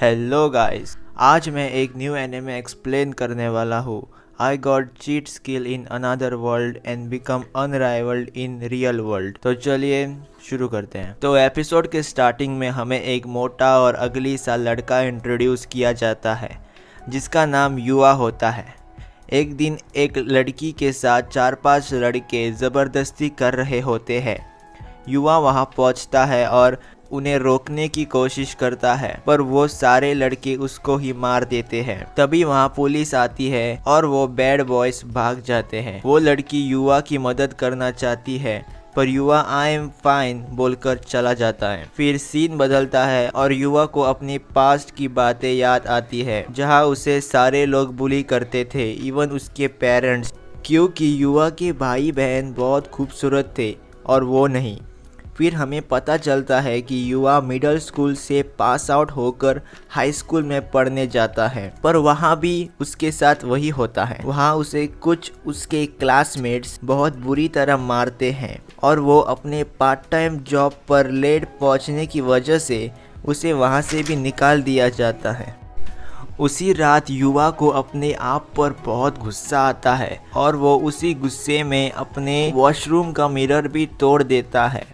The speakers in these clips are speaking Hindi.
हेलो गाइस, आज मैं एक न्यू एनिमे एक्सप्लेन करने वाला हूँ। I got cheat skill in another world and become unrivalled in real world. तो चलिए शुरू करते हैं। तो एपिसोड के स्टार्टिंग में हमें एक मोटा और अगली सा लड़का इंट्रोड्यूस किया जाता है जिसका नाम युवा होता है। एक दिन एक लड़की के साथ 4-5 लड़के ज़बरदस्ती कर रहे होते हैं। युवा वहां पहुंचता है और उन्हें रोकने की कोशिश करता है, पर वो सारे लड़के उसको ही मार देते हैं। तभी वहाँ पुलिस आती है और वो बैड बॉयज भाग जाते हैं। वो लड़की युवा की मदद करना चाहती है, पर युवा आई एम फाइन बोलकर चला जाता है। फिर सीन बदलता है और युवा को अपनी पास्ट की बातें याद आती है, जहाँ उसे सारे लोग बुली करते थे, इवन उसके पेरेंट्स, क्योंकि युवा के भाई बहन बहुत खूबसूरत थे और वो नहीं। फिर हमें पता चलता है कि युवा मिडिल स्कूल से पास आउट होकर हाई स्कूल में पढ़ने जाता है, पर वहाँ भी उसके साथ वही होता है। वहाँ उसे कुछ उसके क्लासमेट्स बहुत बुरी तरह मारते हैं और वो अपने पार्ट टाइम जॉब पर लेट पहुँचने की वजह से उसे वहाँ से भी निकाल दिया जाता है। उसी रात युवा को अपने आप पर बहुत गुस्सा आता है और वो उसी गुस्से में अपने वॉशरूम का मिरर भी तोड़ देता है,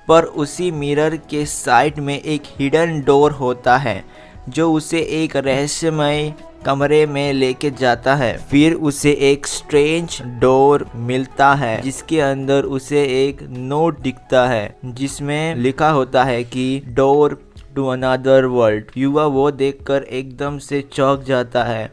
पर उसी मिरर के साइड में एक हिडन डोर होता है जो उसे एक रहस्यमय कमरे में लेके जाता है। फिर उसे एक स्ट्रेंज डोर मिलता है जिसके अंदर उसे एक नोट दिखता है जिसमें लिखा होता है कि डोर टू अनदर वर्ल्ड। युवा वो देखकर एकदम से चौंक जाता है।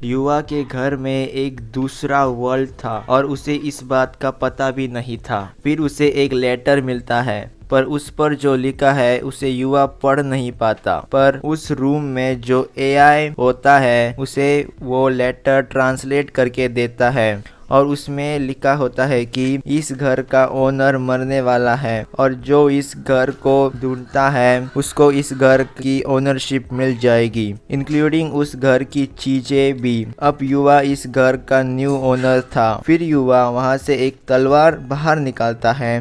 युवा के घर में एक दूसरा वर्ल्ड था और उसे इस बात का पता भी नहीं था। फिर उसे एक लेटर मिलता है, पर उस पर जो लिखा है उसे युवा पढ़ नहीं पाता, पर उस रूम में जो एआई होता है उसे वो लेटर ट्रांसलेट करके देता है और उसमें लिखा होता है कि इस घर का ओनर मरने वाला है और जो इस घर को ढूंढता है उसको इस घर की ओनरशिप मिल जाएगी, इंक्लूडिंग उस घर की चीजें भी। अब युवा इस घर का न्यू ओनर था। फिर युवा वहां से एक तलवार बाहर निकालता है।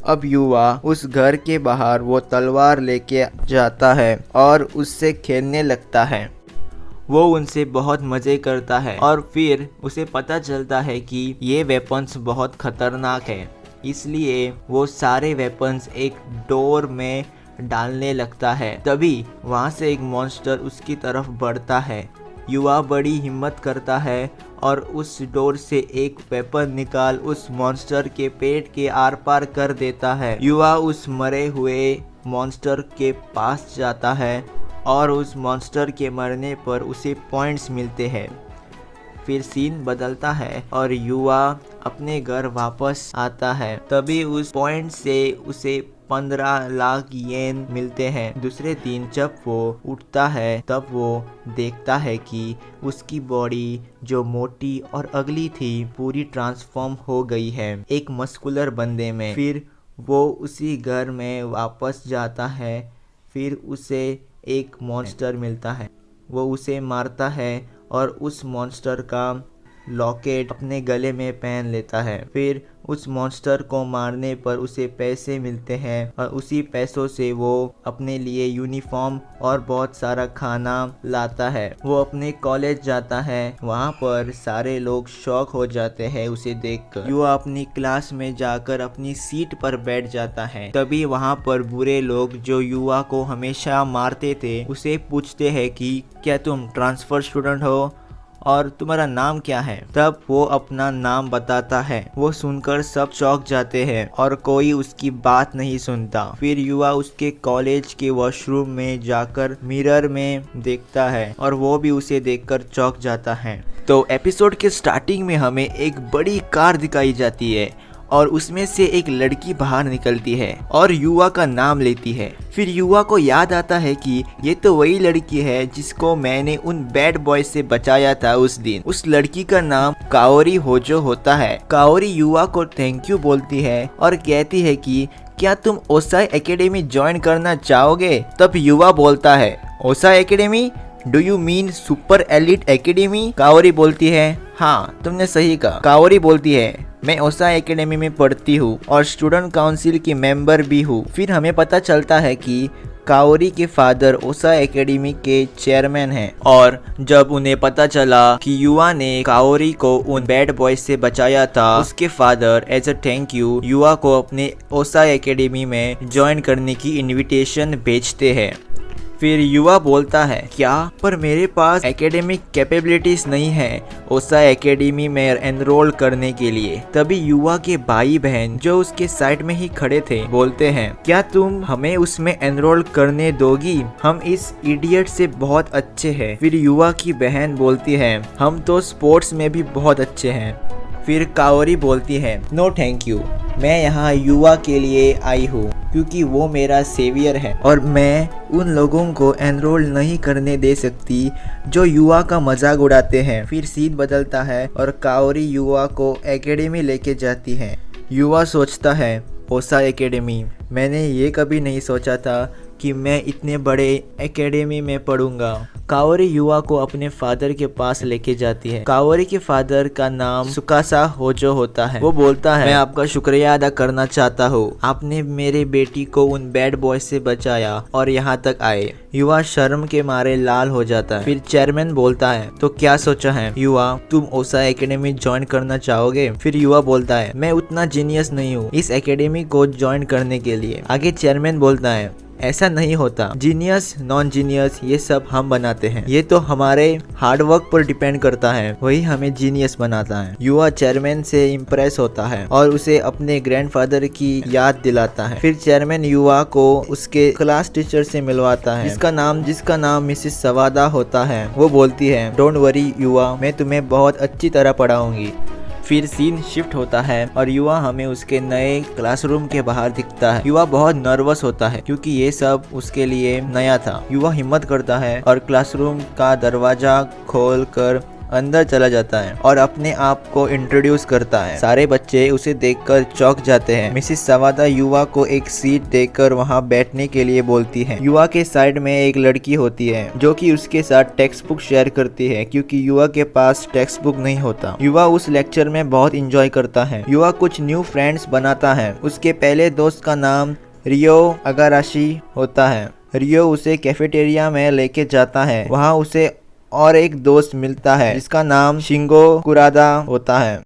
अब युवा उस घर के बाहर वो तलवार लेके जाता है और उससे खेलने लगता है। वो उनसे बहुत मज़े करता है और फिर उसे पता चलता है कि ये वेपन्स बहुत खतरनाक है, इसलिए वो सारे वेपन्स एक डोर में डालने लगता है। तभी वहाँ से एक मॉन्स्टर उसकी तरफ बढ़ता है। युवा बड़ी हिम्मत करता है और उस डोर से एक वेपन निकाल उस मॉन्स्टर के पेट के आर पार कर देता है। युवा उस मरे हुए मॉन्स्टर के पास जाता है और उस मॉन्स्टर के मरने पर उसे पॉइंट्स मिलते हैं। फिर सीन बदलता है और युवा अपने घर वापस आता है। तभी उस पॉइंट से उसे 15 लाख येन मिलते हैं। दूसरे दिन जब वो उठता है तब वो देखता है कि उसकी बॉडी जो मोटी और अगली थी पूरी ट्रांसफॉर्म हो गई है एक मस्कुलर बंदे में। फिर वो उसी घर में वापस जाता है। फिर उसे एक मॉन्स्टर मिलता है, वो उसे मारता है और उस मॉन्स्टर का लॉकेट अपने गले में पहन लेता है। फिर उस मॉन्स्टर को मारने पर उसे पैसे मिलते हैं और उसी पैसों से वो अपने लिए यूनिफॉर्म और बहुत सारा खाना लाता है। वो अपने कॉलेज जाता है, वहाँ पर सारे लोग शॉक हो जाते हैं उसे देखकर। युवा अपनी क्लास में जाकर अपनी सीट पर बैठ जाता है। तभी वहाँ पर बुरे लोग जो युवा को हमेशा मारते थे उसे पूछते हैं कि क्या तुम ट्रांसफर स्टूडेंट हो और तुम्हारा नाम क्या है। तब वो अपना नाम बताता है। वो सुनकर सब चौंक जाते हैं और कोई उसकी बात नहीं सुनता। फिर युवा उसके कॉलेज के वॉशरूम में जाकर मिरर में देखता है और वो भी उसे देखकर चौंक जाता है। तो एपिसोड के स्टार्टिंग में हमें एक बड़ी कार दिखाई जाती है और उसमें से एक लड़की बाहर निकलती है और युवा का नाम लेती है। फिर युवा को याद आता है कि ये तो वही लड़की है जिसको मैंने उन बैड बॉय से बचाया था उस दिन। उस लड़की का नाम काओरी होजो होता है। काओरी युवा को थैंक यू बोलती है और कहती है कि क्या तुम ओसाई एकेडमी ज्वाइन करना चाहोगे। तब युवा बोलता है, OSI academy, do you mean super elite academy. Kaori बोलती है, हाँ तुमने सही कहा। काओरी बोलती है, मैं ओसाई एकेडमी में पढ़ती हूँ और स्टूडेंट काउंसिल की मेंबर भी हूँ। फिर हमें पता चलता है कि काओरी के फादर ओसा एकेडमी के चेयरमैन हैं और जब उन्हें पता चला कि युवा ने काओरी को उन बैड बॉयज से बचाया था, उसके father as a thank you युवा को अपने ओसा एकेडमी में ज्वाइन करने की इनविटेशन भेजते हैं। फिर युवा बोलता है, क्या पर मेरे पास एकेडमिक कैपेबिलिटीज नहीं है ओसा एकेडमी में एनरोल करने के लिए। तभी युवा के भाई बहन जो उसके साइड में ही खड़े थे बोलते हैं, क्या तुम हमें उसमें एनरोल करने दोगी? हम इस इडियट से बहुत अच्छे हैं। फिर युवा की बहन बोलती है, हम तो स्पोर्ट्स में भी बहुत अच्छे हैं। फिर काओरी बोलती है, नो थैंक यू, मैं यहाँ युवा के लिए आई हूँ क्योंकि वो मेरा सेवियर है और मैं उन लोगों को एनरोल नहीं करने दे सकती जो युवा का मजाक उड़ाते हैं। फिर सीन बदलता है और काओरी युवा को एकेडमी लेके जाती है। युवा सोचता है, ओसा एकेडमी, मैंने ये कभी नहीं सोचा था कि मैं इतने बड़े एकेडमी में पढ़ूंगा। काओरी युवा को अपने फादर के पास लेके जाती है। काओरी के फादर का नाम सुकासा होजो होता है। वो बोलता है, मैं आपका शुक्रिया अदा करना चाहता हूँ, आपने मेरे बेटी को उन बैड बॉय से बचाया और यहाँ तक आए। युवा शर्म के मारे लाल हो जाता है। फिर चेयरमैन बोलता है, तो क्या सोचा है युवा, तुम ओसा एकेडमी ज्वाइन करना चाहोगे? फिर युवा बोलता है, मैं उतना जीनियस नहीं हूँ इस एकेडमी को ज्वाइन करने के लिए। आगे चेयरमैन बोलता है, ऐसा नहीं होता, जीनियस नॉन जीनियस ये सब हम बनाते हैं, ये तो हमारे हार्डवर्क पर डिपेंड करता है, वही हमें जीनियस बनाता है। युवा चेयरमैन से इम्प्रेस होता है और उसे अपने ग्रैंडफादर की याद दिलाता है। फिर चेयरमैन युवा को उसके क्लास टीचर से मिलवाता है जिसका नाम मिसेस सवादा होता है। वो बोलती है, डोंट वरी युवा, मैं तुम्हें बहुत अच्छी तरह पढ़ाऊंगी। फिर सीन शिफ्ट होता है और युवा हमें उसके नए क्लासरूम के बाहर दिखता है। युवा बहुत नर्वस होता है क्योंकि ये सब उसके लिए नया था। युवा हिम्मत करता है और क्लासरूम का दरवाजा खोलकर अंदर चला जाता है और अपने आप को इंट्रोड्यूस करता है। सारे बच्चे उसे देखकर चौंक जाते हैं। मिसेस सवादा युवा को एक सीट देकर वहां बैठने के लिए बोलती है। युवा के साइड में एक लड़की होती है जो कि उसके साथ टेक्स्ट बुक शेयर करती है क्योंकि युवा के पास टेक्स्ट बुक नहीं होता। युवा उस लेक्चर में बहुत इंजॉय करता है। युवा कुछ न्यू फ्रेंड्स बनाता है। उसके पहले दोस्त का नाम रियो अगाराशी होता है। रियो उसे कैफेटेरिया में लेके जाता है। वहाँ उसे और एक दोस्त मिलता है जिसका नाम शिंगो कुरादा होता है।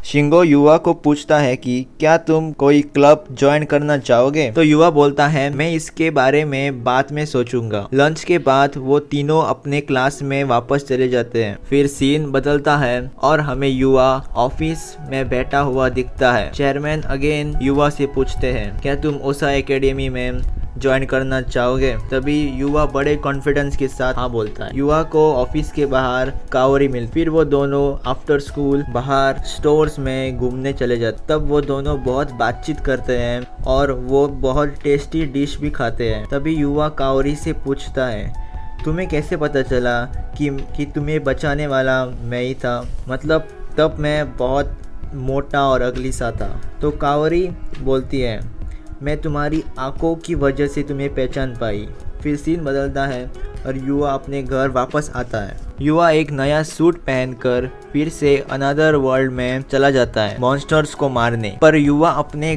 शिंगो युवा को पूछता है कि क्या तुम कोई क्लब ज्वाइन करना चाहोगे? तो युवा बोलता है, मैं इसके बारे में बाद में सोचूंगा। लंच के बाद वो तीनों अपने क्लास में वापस चले जाते हैं। फिर सीन बदलता है और हमें युवा ऑफिस में बैठा हुआ दिखता है। चेयरमैन अगेन युवा से पूछते हैं, क्या तुम ओसा एकेडमी में ज्वाइन करना चाहोगे? तभी युवा बड़े कॉन्फिडेंस के साथ हाँ बोलता है। युवा को ऑफिस के बाहर काओरी मिल, फिर वो दोनों आफ्टर स्कूल बाहर स्टोर्स में घूमने चले जाते। तब वो दोनों बहुत बातचीत करते हैं और वो बहुत टेस्टी डिश भी खाते हैं। तभी युवा काओरी से पूछता है, तुम्हें कैसे पता चला कि तुम्हें बचाने वाला मैं ही था? मतलब तब मैं बहुत मोटा और अगली सा था। तो काओरी बोलती है, मैं तुम्हारी आंखों की वजह से तुम्हें पहचान पाई। फिर सीन बदलता है और युवा अपने घर वापस आता है। युवा एक नया सूट पहनकर फिर से अनदर वर्ल्ड में चला जाता है मॉन्स्टर्स को मारने। पर युवा अपने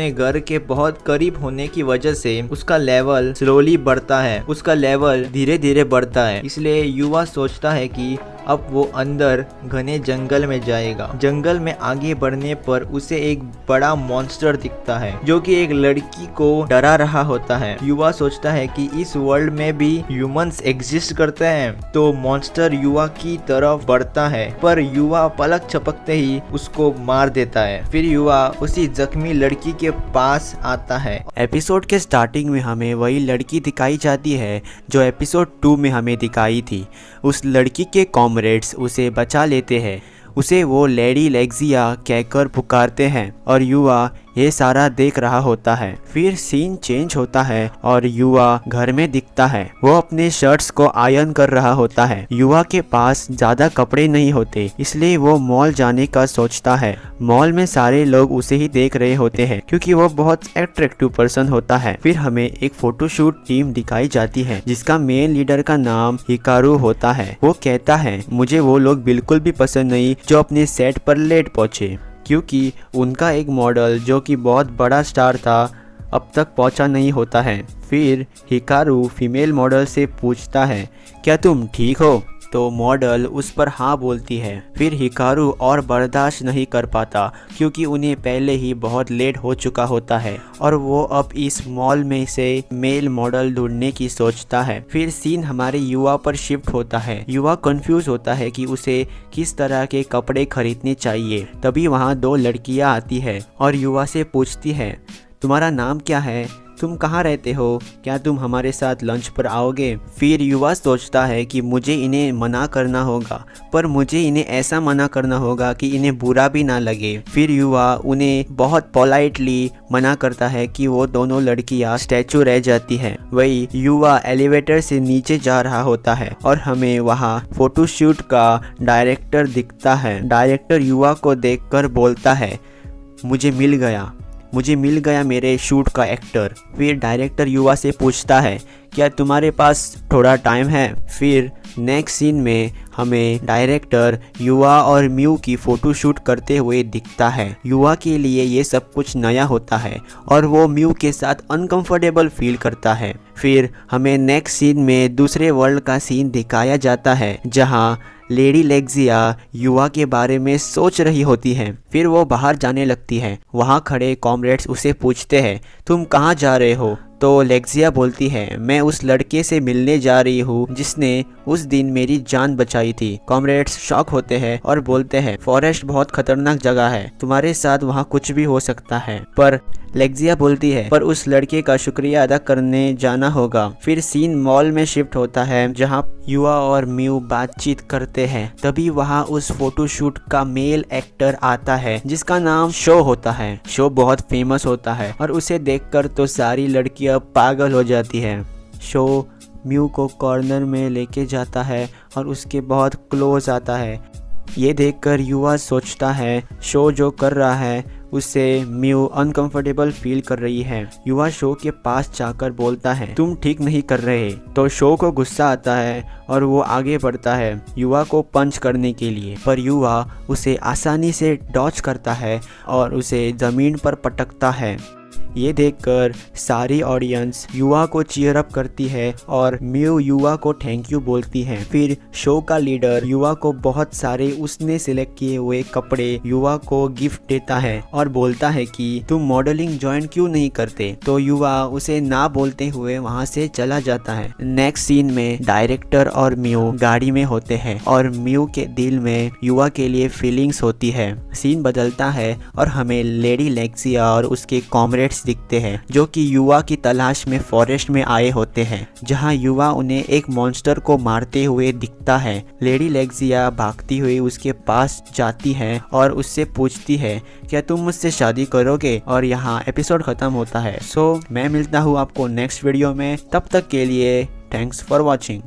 घर के बहुत करीब होने की वजह से उसका लेवल स्लोली बढ़ता है। उसका लेवल धीरे धीरे बढ़ता है। इसलिए युवा सोचता है कि अब वो अंदर घने जंगल में जाएगा। जंगल में आगे बढ़ने पर उसे एक बड़ा मॉन्स्टर दिखता है जो कि एक लड़की को डरा रहा होता है। युवा सोचता है कि इस वर्ल्ड में भी ह्यूमंस एग्जिस्ट करते हैं। तो मॉन्स्टर युवा की तरफ बढ़ता है पर युवा पलक झपकते ही उसको मार देता है। फिर युवा उसी जख्मी लड़की के पास आता है। एपिसोड के स्टार्टिंग में हमें वही लड़की दिखाई जाती है जो एपिसोड 2 में हमें दिखाई थी। उस लड़की के कॉमरेड्स उसे बचा लेते हैं। उसे वो लेडी लेग्जिया कहकर पुकारते हैं और युवा ये सारा देख रहा होता है। फिर सीन चेंज होता है और युवा घर में दिखता है। वो अपने शर्ट्स को आयरन कर रहा होता है। युवा के पास ज्यादा कपड़े नहीं होते इसलिए वो मॉल जाने का सोचता है। मॉल में सारे लोग उसे ही देख रहे होते हैं क्योंकि वो बहुत अट्रैक्टिव पर्सन होता है। फिर हमें एक फोटोशूट टीम दिखाई जाती है जिसका मेन लीडर का नाम हिकारू होता है। वो कहता है, मुझे वो लोग बिल्कुल भी पसंद नहीं जो अपने सेट पर लेट पहुंचे, क्योंकि उनका एक मॉडल जो कि बहुत बड़ा स्टार था अब तक पहुंचा नहीं होता है। फिर हिकारू फीमेल मॉडल से पूछता है, क्या तुम ठीक हो? तो मॉडल उस पर हाँ बोलती है। फिर हिकारू और बर्दाश्त नहीं कर पाता क्योंकि उन्हें पहले ही बहुत लेट हो चुका होता है और वो अब इस मॉल में से मेल मॉडल ढूंढने की सोचता है। फिर सीन हमारे युवा पर शिफ्ट होता है। युवा कंफ्यूज होता है कि उसे किस तरह के कपड़े खरीदने चाहिए। तभी वहाँ दो लड़कियाँ आती है और युवा से पूछती है, तुम्हारा नाम क्या है? तुम कहाँ रहते हो? क्या तुम हमारे साथ लंच पर आओगे? फिर युवा सोचता है कि मुझे इन्हें मना करना होगा, पर मुझे इन्हें ऐसा मना करना होगा कि इन्हें बुरा भी ना लगे। फिर युवा उन्हें बहुत पोलाइटली मना करता है कि वो दोनों लड़कियां स्टैचू रह जाती है। वही युवा एलिवेटर से नीचे जा रहा होता है और हमें वहाँ फोटोशूट का डायरेक्टर दिखता है। डायरेक्टर युवा को देखकर बोलता है, मुझे मिल गया मेरे शूट का एक्टर। फिर डायरेक्टर युवा से पूछता है, क्या तुम्हारे पास थोड़ा टाइम है? फिर नेक्स्ट सीन में हमें डायरेक्टर युवा और म्यू की फ़ोटोशूट करते हुए दिखता है। युवा के लिए ये सब कुछ नया होता है और वो म्यू के साथ अनकंफर्टेबल फील करता है। फिर हमें नेक्स्ट सीन में दूसरे वर्ल्ड का सीन दिखाया जाता है जहाँ लेडी लेक्सिया युवा के बारे में सोच रही होती है। फिर वो बाहर जाने लगती है। वहाँ खड़े कॉमरेड्स उसे पूछते हैं, तुम कहाँ जा रहे हो? तो लेक्सिया बोलती है, मैं उस लड़के से मिलने जा रही हूँ जिसने उस दिन मेरी जान बचाई थी। कॉमरेड्स शॉक होते हैं और बोलते हैं, फॉरेस्ट बहुत खतरनाक जगह है, तुम्हारे साथ वहाँ कुछ भी हो सकता है। पर लेक्सिया बोलती है, पर उस लड़के का शुक्रिया अदा करने जाना होगा। फिर सीन मॉल में शिफ्ट होता है जहाँ युवा और म्यू बातचीत करते हैं। तभी वहाँ उस फोटोशूट का मेल एक्टर आता है जिसका नाम शो होता है। शो बहुत फेमस होता है और उसे देखकर तो सारी लड़कियां पागल हो जाती है। शो म्यू को कॉर्नर में लेके जाता है और उसके बहुत क्लोज आता है। ये देखकर युवा सोचता है शो जो कर रहा है उससे म्यू अनकंफर्टेबल फील कर रही है। युवा शो के पास जाकर बोलता है, तुम ठीक नहीं कर रहे। तो शो को गुस्सा आता है और वो आगे बढ़ता है युवा को पंच करने के लिए, पर युवा उसे आसानी से डॉच करता है और उसे ज़मीन पर पटकता है। ये देखकर सारी ऑडियंस युवा को चीयर अप करती है और म्यू युवा को थैंक यू बोलती है। फिर शो का लीडर युवा को बहुत सारे उसने सिलेक्ट किए हुए कपड़े युवा को गिफ्ट देता है और बोलता है कि तुम मॉडलिंग ज्वाइन क्यों नहीं करते। तो युवा उसे ना बोलते हुए वहाँ से चला जाता है। नेक्स्ट सीन में डायरेक्टर और म्यू गाड़ी में होते हैं और म्यू के दिल में युवा के लिए फीलिंग्स होती है। सीन बदलता है और हमें लेडी लेक्सिया और उसके कॉमरेड्स दिखते हैं जो कि युवा की तलाश में फॉरेस्ट में आए होते हैं, जहां युवा उन्हें एक मॉन्स्टर को मारते हुए दिखता है। लेडी लेक्सिया भागती हुई उसके पास जाती है और उससे पूछती है, क्या तुम मुझसे शादी करोगे? और यहाँ एपिसोड खत्म होता है। सो मैं मिलता हूँ आपको नेक्स्ट वीडियो में। तब तक के लिए थैंक्स फॉर वॉचिंग।